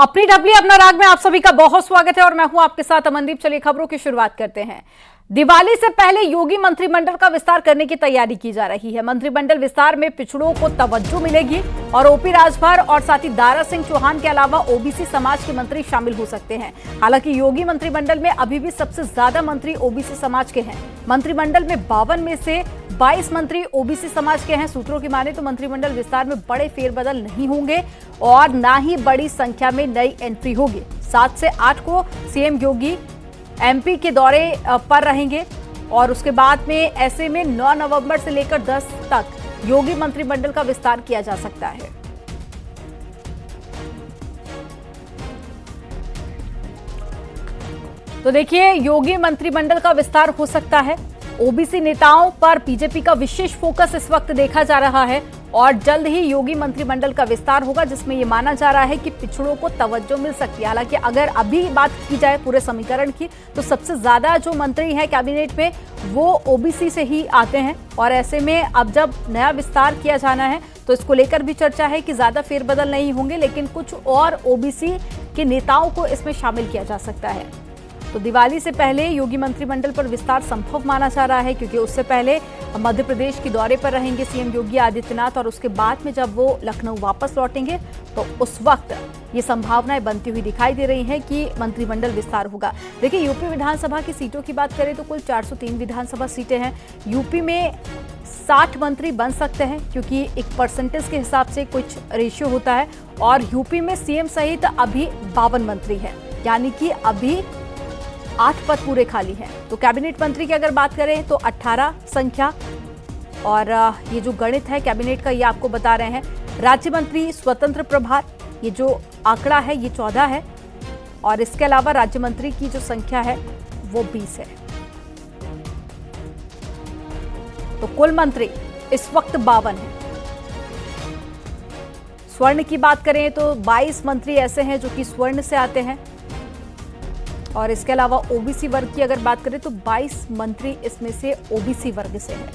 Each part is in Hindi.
अपनी डबली अपना राग में आप सभी का बहुत स्वागत है और मैं हूं आपके साथ अमनदीप। चलिए खबरों की शुरुआत करते हैं। दिवाली से पहले योगी मंत्रिमंडल का विस्तार करने की तैयारी की जा रही है। मंत्रिमंडल विस्तार में पिछड़ों को तवज्जो मिलेगी और ओपी राजभर और साथ ही दारा सिंह चौहान के अलावा ओबीसी समाज के मंत्री शामिल हो सकते हैं। हालांकि योगी मंत्रिमंडल में अभी भी सबसे ज्यादा मंत्री ओबीसी समाज के हैं। मंत्रिमंडल में 52 में से 22 मंत्री ओबीसी समाज के हैं। सूत्रों की माने तो मंत्रिमंडल विस्तार में बड़े फेरबदल नहीं होंगे और ना ही बड़ी संख्या में नई एंट्री होगी। 7 से 8 को सीएम योगी एमपी के दौरे पर रहेंगे और उसके बाद में ऐसे में 9 नवंबर से लेकर 10 तक योगी मंत्रिमंडल का विस्तार किया जा सकता है। तो देखिए, योगी मंत्रिमंडल का विस्तार हो सकता है। ओबीसी नेताओं पर बीजेपी का विशेष फोकस इस वक्त देखा जा रहा है और जल्द ही योगी मंत्रिमंडल का विस्तार होगा, जिसमें यह माना जा रहा है कि पिछड़ों को तवज्जो मिल सकती है। हालांकि अगर अभी बात की जाए पूरे समीकरण की तो सबसे ज्यादा जो मंत्री हैं कैबिनेट में वो ओबीसी से ही आते हैं और ऐसे में अब जब नया विस्तार किया जाना है तो इसको लेकर भी चर्चा है कि ज्यादा फेरबदल नहीं होंगे, लेकिन कुछ और ओबीसी के नेताओं को इसमें शामिल किया जा सकता है। तो दिवाली से पहले योगी मंत्रिमंडल पर विस्तार संभव माना जा रहा है, क्योंकि उससे पहले मध्य प्रदेश के दौरे पर रहेंगे सीएम योगी आदित्यनाथ और उसके बाद में जब वो लखनऊ वापस लौटेंगे तो उस वक्त ये संभावनाएं बनती हुई दिखाई दे रही हैं कि मंत्रिमंडल विस्तार होगा। देखिए, यूपी विधानसभा की सीटों की बात करें तो कुल 403 विधानसभा सीटें हैं। यूपी में 60 मंत्री बन सकते हैं, क्योंकि एक परसेंटेज के हिसाब से कुछ रेशियो होता है और यूपी में सीएम सहित अभी 52 मंत्री हैं, यानी कि अभी 8 पद पूरे खाली हैं। तो कैबिनेट मंत्री की अगर बात करें तो 18 संख्या और ये जो गणित है कैबिनेट का ये आपको बता रहे हैं। राज्य मंत्री स्वतंत्र प्रभार ये जो आंकड़ा है ये 14 है और इसके अलावा राज्य मंत्री की जो संख्या है वो 20 है। तो कुल मंत्री इस वक्त 52 है। स्वर्ण की बात करें तो 22 मंत्री ऐसे हैं जो कि स्वर्ण से आते हैं और इसके अलावा ओबीसी वर्ग की अगर बात करें तो 22 मंत्री इसमें से ओबीसी वर्ग से हैं।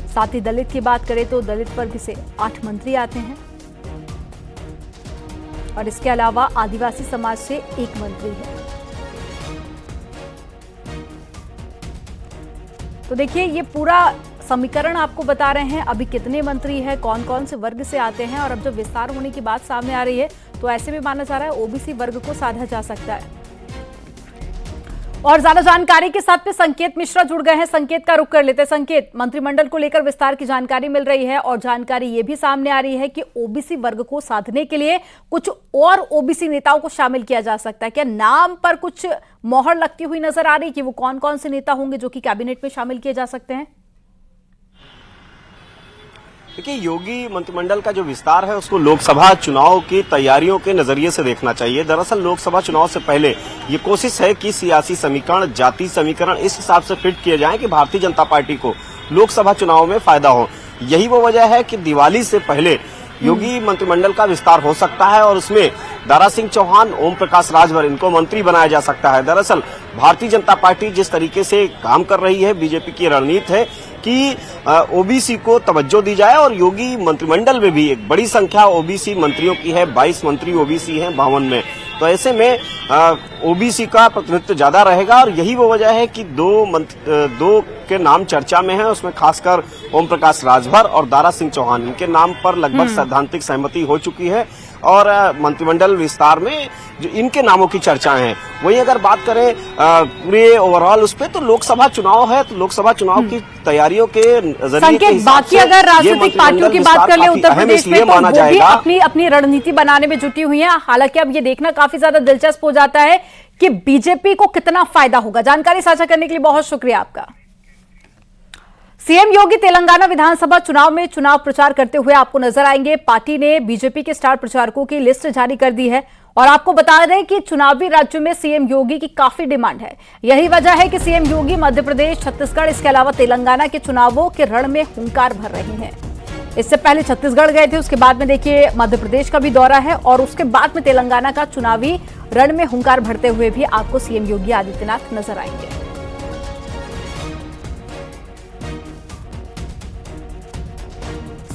साथ ही दलित की बात करें तो दलित वर्ग से 8 मंत्री आते हैं और इसके अलावा आदिवासी समाज से 1 मंत्री है। तो देखिए, ये पूरा समीकरण आपको बता रहे हैं अभी कितने मंत्री हैं, कौन कौन से वर्ग से आते हैं और अब जब विस्तार होने की बात सामने आ रही है तो ऐसे में माना जा रहा है ओबीसी वर्ग को साधा जा सकता है। और ज्यादा जानकारी के साथ में संकेत मिश्रा जुड़ गए हैं। संकेत का रुख कर लेते हैं। संकेत, मंत्रिमंडल को लेकर विस्तार की जानकारी मिल रही है और जानकारी ये भी सामने आ रही है कि ओबीसी वर्ग को साधने के लिए कुछ और ओबीसी नेताओं को शामिल किया जा सकता है। क्या नाम पर कुछ मोहर लगती हुई नजर आ रही है कि वो कौन कौन से नेता होंगे जो कि कैबिनेट में शामिल किए जा सकते हैं? देखिए, योगी मंत्रिमंडल का जो विस्तार है उसको लोकसभा चुनाव की तैयारियों के नजरिए से देखना चाहिए। दरअसल लोकसभा चुनाव से पहले ये कोशिश है कि सियासी समीकरण, जाति समीकरण इस हिसाब से फिट किए जाएं कि भारतीय जनता पार्टी को लोकसभा चुनाव में फायदा हो। यही वो वजह है कि दिवाली से पहले योगी मंत्रिमंडल का विस्तार हो सकता है और उसमें दारा सिंह चौहान, ओम प्रकाश राजभर इनको मंत्री बनाया जा सकता है। दरअसल भारतीय जनता पार्टी जिस तरीके से काम कर रही है, बीजेपी की रणनीति है कि ओबीसी को तवज्जो दी जाए और योगी मंत्रिमंडल में भी एक बड़ी संख्या ओबीसी मंत्रियों की है। 22 मंत्री ओबीसी हैं 52 में। तो ऐसे में ओबीसी का प्रतिनिधित्व ज्यादा रहेगा और यही वो वजह है कि दो के नाम चर्चा में है। उसमें खासकर ओम प्रकाश राजभर और दारा सिंह चौहान, इनके नाम पर लगभग सैद्धांतिक सहमति हो चुकी है और मंत्रिमंडल विस्तार में जो इनके नामों की चर्चाएं हैं। वहीं अगर बात करें पूरे ओवरऑल उस पे तो लोकसभा चुनाव है, तो लोकसभा चुनाव की तैयारियों के जरिए बाकी अगर राजनीतिक पार्टियों की बात कर ले उत्तर प्रदेश में तो वो भी अपनी रणनीति बनाने में जुटी हुई है। हालांकि अब ये देखना काफी ज्यादा दिलचस्प हो जाता है कि बीजेपी को कितना फायदा होगा। जानकारी साझा करने के लिए बहुत शुक्रिया आपका। सीएम योगी तेलंगाना विधानसभा चुनाव में चुनाव प्रचार करते हुए आपको नजर आएंगे। पार्टी ने बीजेपी के स्टार प्रचारकों की लिस्ट जारी कर दी है और आपको बता दें कि चुनावी राज्यों में सीएम योगी की काफी डिमांड है। यही वजह है कि सीएम योगी मध्य प्रदेश, छत्तीसगढ़, इसके अलावा तेलंगाना के चुनावों के रण में हुंकार भर रहे हैं। इससे पहले छत्तीसगढ़ गए थे, उसके बाद में देखिए मध्य प्रदेश का भी दौरा है और उसके बाद में तेलंगाना का चुनावी रण में हुंकार भरते हुए भी आपको सीएम योगी आदित्यनाथ नजर आएंगे।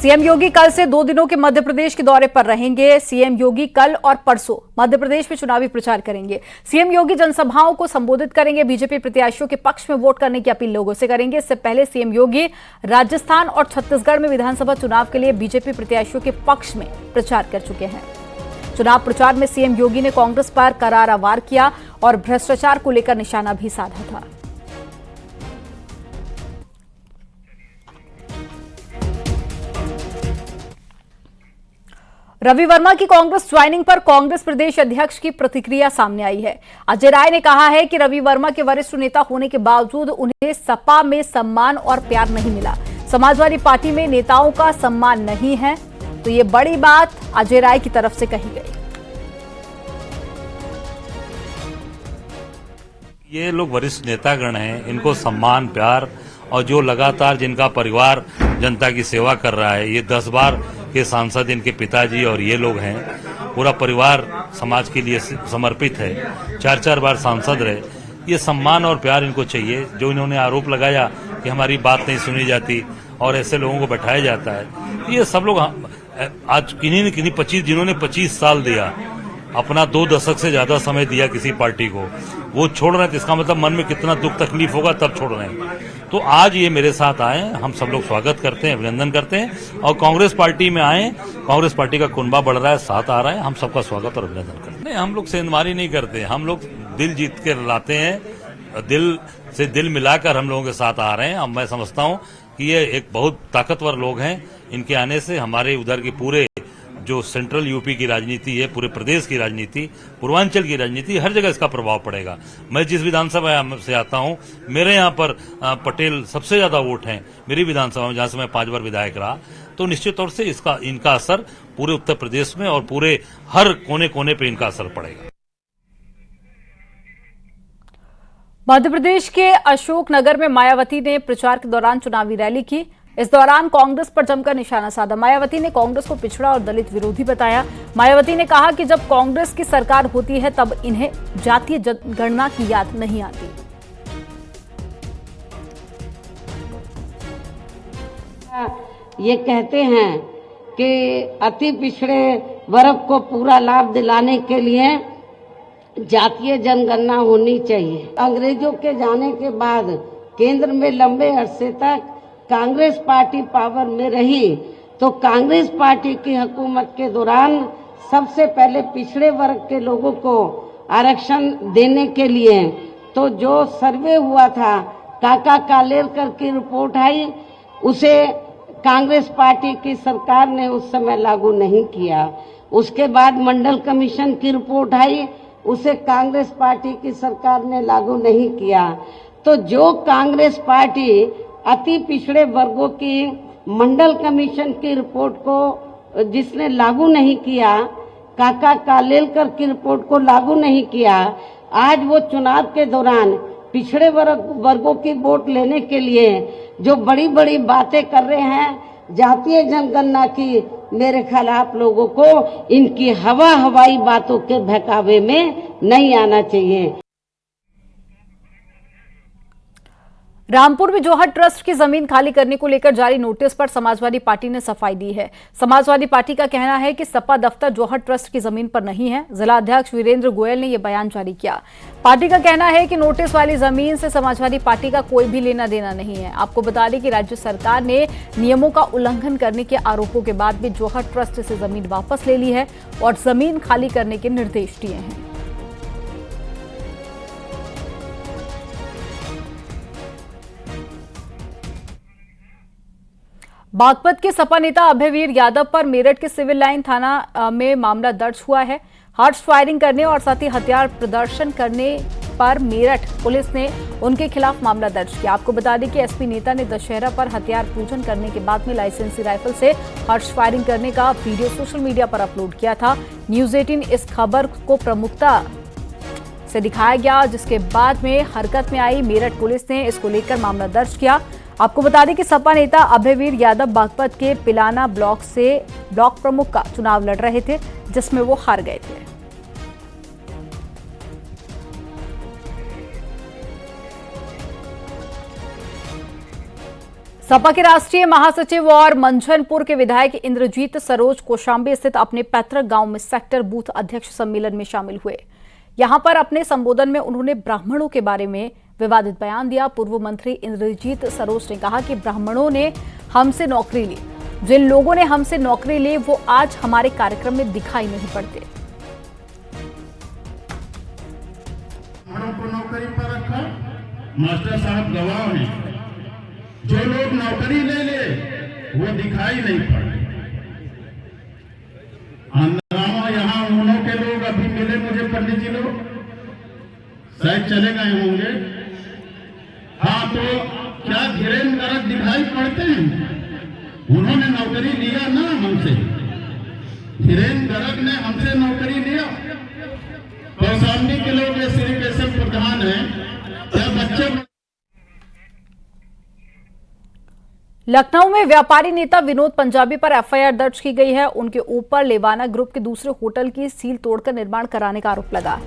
सीएम योगी कल से 2 दिनों के मध्य प्रदेश के दौरे पर रहेंगे। सीएम योगी कल और परसों मध्य प्रदेश में चुनावी प्रचार करेंगे। सीएम योगी जनसभाओं को संबोधित करेंगे। बीजेपी प्रत्याशियों के पक्ष में वोट करने की अपील लोगों से करेंगे। इससे पहले सीएम योगी राजस्थान और छत्तीसगढ़ में विधानसभा चुनाव के लिए बीजेपी प्रत्याशियों के पक्ष में प्रचार कर चुके हैं। चुनाव प्रचार में सीएम योगी ने कांग्रेस पर करारा वार किया और भ्रष्टाचार को लेकर निशाना भी साधा था। रवि वर्मा की कांग्रेस ज्वाइनिंग पर कांग्रेस प्रदेश अध्यक्ष की प्रतिक्रिया सामने आई है। अजय राय ने कहा है कि रवि वर्मा के वरिष्ठ नेता होने के बावजूद उन्हें सपा में सम्मान और प्यार नहीं मिला। समाजवादी पार्टी में नेताओं का सम्मान नहीं है, तो ये बड़ी बात अजय राय की तरफ से कही गई। ये लोग वरिष्ठ नेतागण हैं, इनको सम्मान प्यार और जो लगातार जिनका परिवार जनता की सेवा कर रहा है, ये 10 बार के सांसद इनके पिताजी और ये लोग हैं, पूरा परिवार समाज के लिए समर्पित है, 4-4 बार सांसद रहे, ये सम्मान और प्यार इनको चाहिए। जो इन्होंने आरोप लगाया कि हमारी बात नहीं सुनी जाती और ऐसे लोगों को बैठाया जाता है, ये सब लोग आज किन्हीं न किन्हीं 25 जिन्होंने 25 साल दिया, अपना 2 दशक से ज्यादा समय दिया किसी पार्टी को, वो छोड़ रहे हैं, तो इसका मतलब मन में कितना दुख तकलीफ होगा तब छोड़ रहे हैं। तो आज ये मेरे साथ आए, हम सब लोग स्वागत करते हैं, अभिनंदन करते हैं और कांग्रेस पार्टी में आए, कांग्रेस पार्टी का कुनबा बढ़ रहा है, साथ आ रहा है, हम सबका स्वागत और अभिनंदन करते हैं। नहीं, हम लोग सेंधमारी नहीं करते, हम लोग दिल जीत के लाते हैं, दिल से दिल मिलाकर हम लोगों के साथ आ रहे हैं। अब मैं समझता हूं कि ये एक बहुत ताकतवर लोग हैं, इनके आने से हमारे उधर के पूरे जो सेंट्रल यूपी की राजनीति है, पूरे प्रदेश की राजनीति, पूर्वांचल की राजनीति, हर जगह इसका प्रभाव पड़ेगा। मैं जिस विधानसभा से आता हूं, मेरे यहां पर पटेल सबसे ज्यादा वोट हैं मेरी विधानसभा में, जहां से मैं 5 बार विधायक रहा, तो निश्चित तौर से इनका असर पूरे उत्तर प्रदेश में और पूरे हर कोने कोने पे इनका असर पड़ेगा। मध्य प्रदेश के अशोकनगर में मायावती ने प्रचार के दौरान चुनावी रैली की। इस दौरान कांग्रेस पर जमकर निशाना साधा। मायावती ने कांग्रेस को पिछड़ा और दलित विरोधी बताया। मायावती ने कहा कि जब कांग्रेस की सरकार होती है तब इन्हें जातीय जनगणना की याद नहीं आती। ये कहते हैं कि अति पिछड़े वर्ग को पूरा लाभ दिलाने के लिए जातीय जनगणना होनी चाहिए। अंग्रेजों के जाने के बाद केंद्र में लंबे अरसे तक कांग्रेस पार्टी पावर में रही, तो कांग्रेस पार्टी की हुकूमत के दौरान सबसे पहले पिछड़े वर्ग के लोगों को आरक्षण देने के लिए तो जो सर्वे हुआ था, काका कालेलकर की रिपोर्ट आई, उसे कांग्रेस पार्टी की सरकार ने उस समय लागू नहीं किया। उसके बाद मंडल कमीशन की रिपोर्ट आई, उसे कांग्रेस पार्टी की सरकार ने लागू नहीं किया। तो जो कांग्रेस पार्टी अति पिछड़े वर्गों की मंडल कमीशन की रिपोर्ट को जिसने लागू नहीं किया, काका कालेलकर की रिपोर्ट को लागू नहीं किया, आज वो चुनाव के दौरान पिछड़े वर्गों की वोट लेने के लिए जो बड़ी बड़ी बातें कर रहे हैं जातीय जनगणना की, मेरे ख्याल आप लोगों को इनकी हवाई बातों के बहकावे में नहीं आना चाहिए। रामपुर में जोहर ट्रस्ट की जमीन खाली करने को लेकर जारी नोटिस पर समाजवादी पार्टी ने सफाई दी है। समाजवादी पार्टी का कहना है कि सपा दफ्तर जोहर ट्रस्ट की जमीन पर नहीं है। जिला अध्यक्ष वीरेंद्र गोयल ने यह बयान जारी किया। पार्टी का कहना है कि नोटिस वाली जमीन से समाजवादी पार्टी का कोई भी लेना देना नहीं है। आपको बता दें कि राज्य सरकार ने नियमों का उल्लंघन करने के आरोपों के बाद भी जोहर ट्रस्ट से जमीन वापस ले ली है और जमीन खाली करने के निर्देश दिए हैं। बागपत के सपा नेता अभयवीर यादव पर मेरठ के सिविल लाइन थाना में मामला दर्ज हुआ है। हॉर्स फायरिंग करने और साथ ही हथियार प्रदर्शन करने पर मेरठ पुलिस ने उनके खिलाफ मामला दर्ज किया। आपको बता दें कि एसपी नेता ने दशहरा पर हथियार पूजन करने के बाद में लाइसेंसी राइफल से हॉर्स फायरिंग करने का वीडियो सोशल मीडिया पर अपलोड किया था। न्यूज 18 इस खबर को प्रमुखता से दिखाया गया, जिसके बाद में हरकत में आई मेरठ पुलिस ने इसको लेकर मामला दर्ज किया। आपको बता दें कि सपा नेता अभयवीर यादव बागपत के पिलाना ब्लॉक से ब्लॉक प्रमुख का चुनाव लड़ रहे थे, जिसमें वो हार गए थे। सपा के राष्ट्रीय महासचिव और मंझनपुर के विधायक इंद्रजीत सरोज कौशांबी स्थित अपने पैतृक गांव में सेक्टर बूथ अध्यक्ष सम्मेलन में शामिल हुए। यहां पर अपने संबोधन में उन्होंने ब्राह्मणों के बारे में विवादित बयान दिया। पूर्व मंत्री इंद्रजीत सरोज ने कहा कि ब्राह्मणों ने हमसे नौकरी ली, जिन लोगों ने हमसे नौकरी ली वो आज हमारे कार्यक्रम में दिखाई नहीं पड़ते। नौकरी पर रखा, मास्टर साहब गवाह हैं, जो लोग नौकरी ले ले वो दिखाई नहीं पड़ते। हंगामा यहाँ उन्हों के लोग अभी मिले मुझे, पंडित जी लोग शायद चले गए होंगे। हाँ, तो क्या धीरेन्द्र गर्ग दिखाई पड़ते हैं? उन्होंने नौकरी लिया ना हमसे, धीरेन्द्र गर्ग ने हमसे नौकरी लिया। कौशांबी के लोग श्री केशव प्रधान है, क्या बच्चे। लखनऊ में व्यापारी नेता विनोद पंजाबी पर एफआईआर दर्ज की गई है। उनके ऊपर लेवाना ग्रुप के दूसरे होटल की सील तोड़कर निर्माण कराने का आरोप लगा।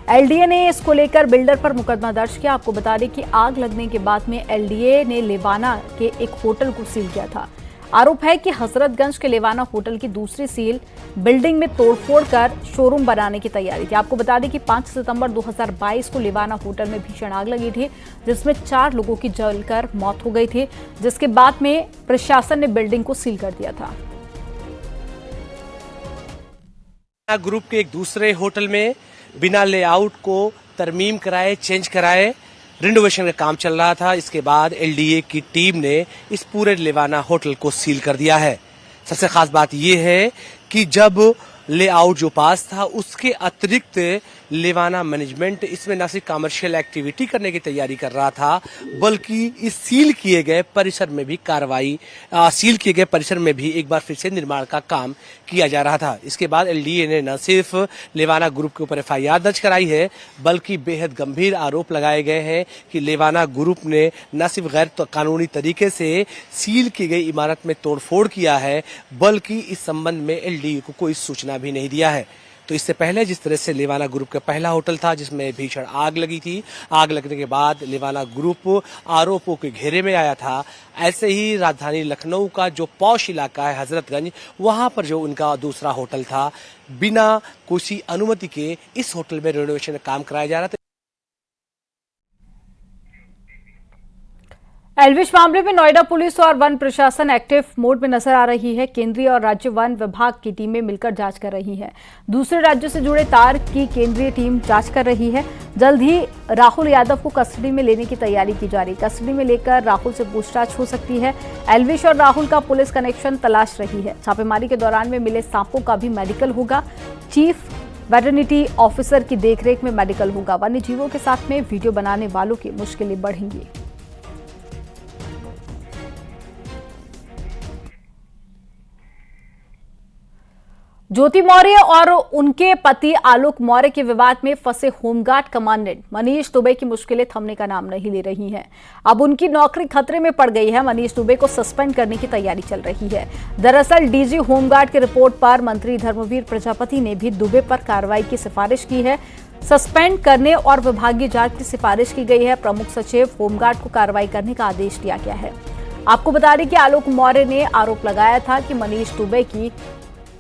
एलडीए ने इसको लेकर बिल्डर पर मुकदमा दर्ज किया। आपको बता दें कि आग लगने के बाद में एलडीए ने लेवाना के एक होटल को सील किया था। आरोप है कि हजरतगंज के लेवाना होटल की दूसरी सील बिल्डिंग में तोड़फोड़ कर शोरूम बनाने की तैयारी थी। आपको बता दें कि 5 सितंबर 2022 को लेवाना होटल में भीषण आग लगी थी, जिसमें 4 लोगों की जलकर मौत हो गई थी, जिसके बाद में प्रशासन ने बिल्डिंग को सील कर दिया था। ग्रुप के एक दूसरे होटल में बिना लेआउट को तरमीम कराए, चेंज कराए रिनोवेशन का काम चल रहा था। इसके बाद एलडीए की टीम ने इस पूरे लेवाना होटल को सील कर दिया है। सबसे खास बात यह है कि जब लेआउट जो पास था उसके अतिरिक्त लेवाना मैनेजमेंट इसमें न सिर्फ कमर्शियल एक्टिविटी करने की तैयारी कर रहा था, बल्कि इस सील किए गए परिसर में भी सील किए गए परिसर में भी एक बार फिर से निर्माण का काम किया जा रहा था। इसके बाद एलडीए ने न सिर्फ लेवाना ग्रुप के ऊपर एफआईआर दर्ज कराई है, बल्कि बेहद गंभीर आरोप लगाए गए हैं कि लेवाना ग्रुप ने न सिर्फ गैर कानूनी तरीके से सील की गई इमारत में तोड़फोड़ किया है, बल्कि इस संबंध में एलडीए को कोई सूचना भी नहीं दिया है। तो इससे पहले जिस तरह से लेवाना ग्रुप का पहला होटल था जिसमें भीषण आग लगी थी, आग लगने के बाद लेवाना ग्रुप आरोपों के घेरे में आया था, ऐसे ही राजधानी लखनऊ का जो पॉश इलाका है हजरतगंज, वहां पर जो उनका दूसरा होटल था, बिना किसी अनुमति के इस होटल में रेनोवेशन का काम कराया जा रहा था। एल्विश मामले में नोएडा पुलिस और वन प्रशासन एक्टिव मोड में नजर आ रही है। केंद्रीय और राज्य वन विभाग की टीमें मिलकर जांच कर रही हैं। दूसरे राज्यों से जुड़े तार की केंद्रीय टीम जांच कर रही है। जल्द ही राहुल यादव को कस्टडी में लेने की तैयारी की जा रही है। कस्टडी में लेकर राहुल से पूछताछ हो सकती है। एल्विश और राहुल का पुलिस कनेक्शन तलाश रही है। छापेमारी के दौरान में मिले सांपों का भी मेडिकल होगा। चीफ वेटरनिटी ऑफिसर की देखरेख में मेडिकल होगा। वन्य जीवों के साथ में वीडियो बनाने वालों की मुश्किलें बढ़ेंगी। ज्योति मौर्य और उनके पति आलोक मौर्य के विवाद में फंसे होमगार्ड कमांडेंट मनीष दुबे की मुश्किलें थमने का नाम नहीं ले रही हैं। अब उनकी नौकरी खतरे में पड़ गई है। मनीष दुबे को सस्पेंड करने की तैयारी चल रही है। दरअसल डीजी होमगार्ड की रिपोर्ट पर मंत्री धर्मवीर प्रजापति ने भी दुबे पर कार्रवाई की सिफारिश की है। सस्पेंड करने और विभागीय जांच की सिफारिश की गई है। प्रमुख सचिव होमगार्ड को कार्रवाई करने का आदेश दिया गया है। आपको बता दें कि आलोक मौर्य ने आरोप लगाया था कि मनीष दुबे की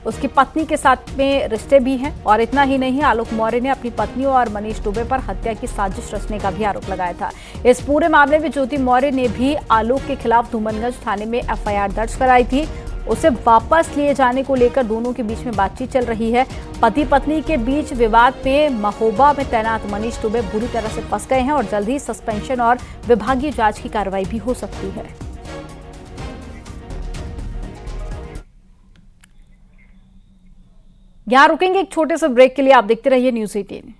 उसकी पत्नी के साथ में रिश्ते भी हैं, और इतना ही नहीं, आलोक मौर्य ने अपनी पत्नी और मनीष दुबे पर हत्या की साजिश रचने का भी आरोप लगाया था। इस पूरे मामले में ज्योति मौर्य ने भी आलोक के खिलाफ धूमनगंज थाने में एफआईआर दर्ज कराई थी। उसे वापस लिए जाने को लेकर दोनों के बीच में बातचीत चल रही है। पति पत्नी के बीच विवाद में महोबा में तैनात मनीष दुबे बुरी तरह से फंस गए हैं और जल्द ही सस्पेंशन और विभागीय जांच की कार्रवाई भी हो सकती है। यहां रुकेंगे एक छोटे से ब्रेक के लिए। आप देखते रहिए न्यूज़ 18।